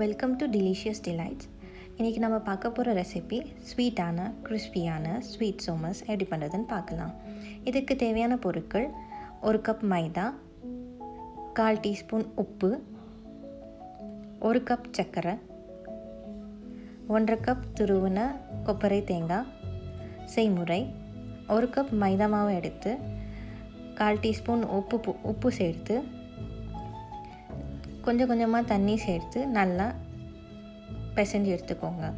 Welcome to delicious delights. இன்றைக்கி நம்ம பார்க்க போகிற ரெசிபி ஸ்வீட்டான கிறிஸ்பியான ஸ்வீட் சோமஸ் எப்படி பண்ணுறதுன்னு பார்க்கலாம். இதுக்கு தேவையான பொருட்கள்: 1 கப் மைதா, 1/4 டீஸ்பூன் உப்பு, 1 கப் சர்க்கரை, 1/2 கப் துருவின கொப்பரை தேங்காய். செய்முறை: 1 கப் மைதா மாவு எடுத்து 1/4 டீஸ்பூன் உப்பு சேர்த்து கொஞ்சம் கொஞ்சமாக தண்ணி சேர்த்து நல்லா பிசைஞ்சு எடுத்துக்கோங்க.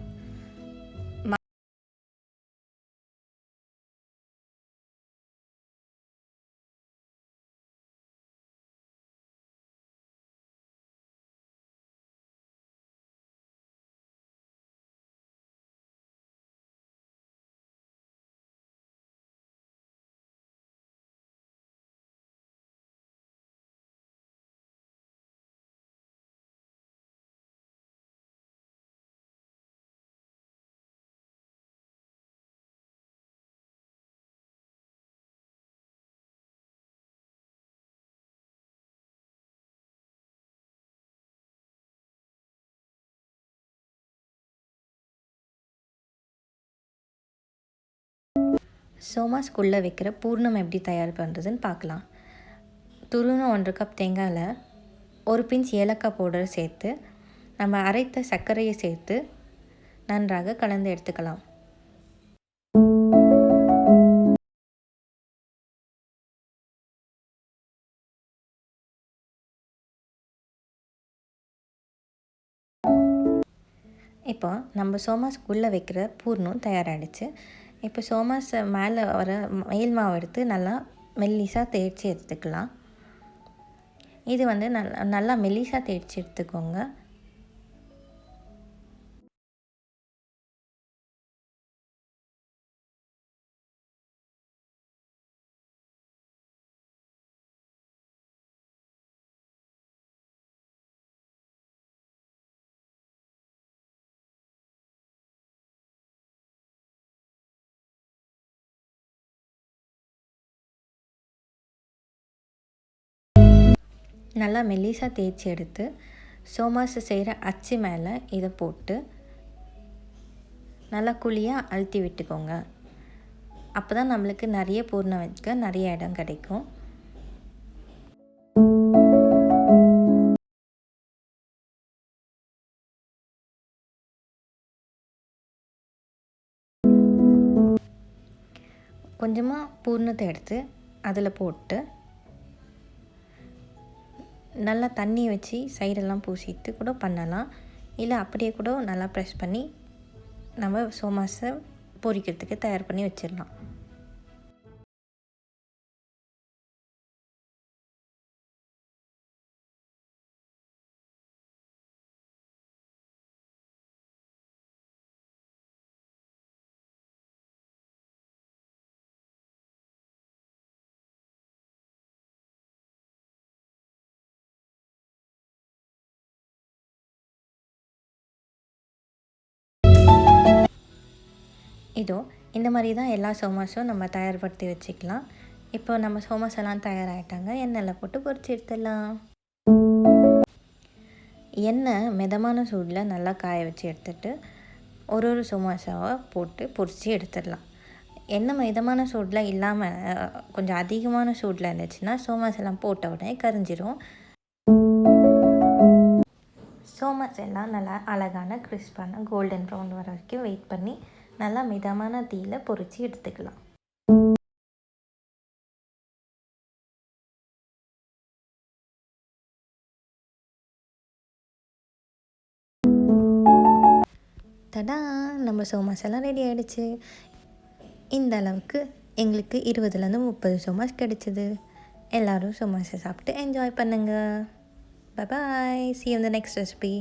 சோமாஸ்குள்ளே வைக்கிற பூர்ணம் எப்படி தயார் பண்ணுறதுன்னு பார்க்கலாம். துருவின 1/2 கப் தேங்காயில் 1 பிஞ்ச் ஏலக்காய் பவுடர் சேர்த்து நம்ம அரைத்த சர்க்கரையை சேர்த்து நன்றாக கலந்து எடுத்துக்கலாம். இப்போ நம்ம சோமாஸ்குள்ளே வைக்கிற பூர்ணம் தயாராகிடுச்சு. இப்போ சோமாஸை மேலே வர மேல் மாவு எடுத்து நல்லா மெல்லிசாக தேய்ச்சி எடுத்துக்கலாம். இது வந்து நல்லா மெல்லிசாக தேய்ச்சி எடுத்துக்கோங்க. நல்லா மெல்லிசாக தேய்ச்சி எடுத்து சோமாஸ் செய்கிற அச்சு மேலே இதை போட்டு நல்லா குழியாக அழுத்தி விட்டுக்கோங்க. அப்போ தான் நம்மளுக்கு நிறைய பூர்ணம் வைக்க நிறைய இடம் கிடைக்கும். கொஞ்சமாக பூர்ணத்தை எடுத்து அதில் போட்டு நல்லா தண்ணி வச்சு சைடெல்லாம் பூசிட்டு கூட பண்ணலாம். இல்லை அப்படியே கூட நல்லா ப்ரெஸ் பண்ணி நம்ம சோமாஸை பொரிக்கிறதுக்கு தயார் பண்ணி வச்சிடலாம். இதோ இந்த மாதிரி தான் எல்லா சோமாஸும் நம்ம தயார்படுத்தி வச்சுக்கலாம். இப்போ நம்ம சோமாஸ் எல்லாம் தயாராகிட்டாங்க. எண்ணெயில் போட்டு பொரிச்சு எடுத்துடலாம். எண்ணெய் மிதமான சூடில் நல்லா காய வச்சு எடுத்துட்டு ஒரு சோமாஸாவை போட்டு பொரிச்சு எடுத்துடலாம். எண்ணெய் மிதமான சூடில் இல்லாமல் கொஞ்சம் அதிகமான சூடில் இருந்துச்சுன்னா சோமாஸ் எல்லாம் போட்ட உடனே கரிஞ்சிரும். சோமாஸ் எல்லாம் நல்லா அழகான கிறிஸ்பான கோல்டன் ப்ரௌன் வர வரைக்கும் வெயிட் பண்ணி நல்லா மிதமான தீயில் பொரித்து எடுத்துக்கலாம். தடா, நம்ம சோமாஸ் எல்லாம் ரெடி ஆகிடுச்சு. இந்த அளவுக்கு எங்களுக்கு 20லேருந்து 30 சோமாஸ் கிடைச்சிது. எல்லோரும் சோமாஸை சாப்பிட்டு என்ஜாய் பண்ணுங்கள். Bye bye. See you in the next recipe.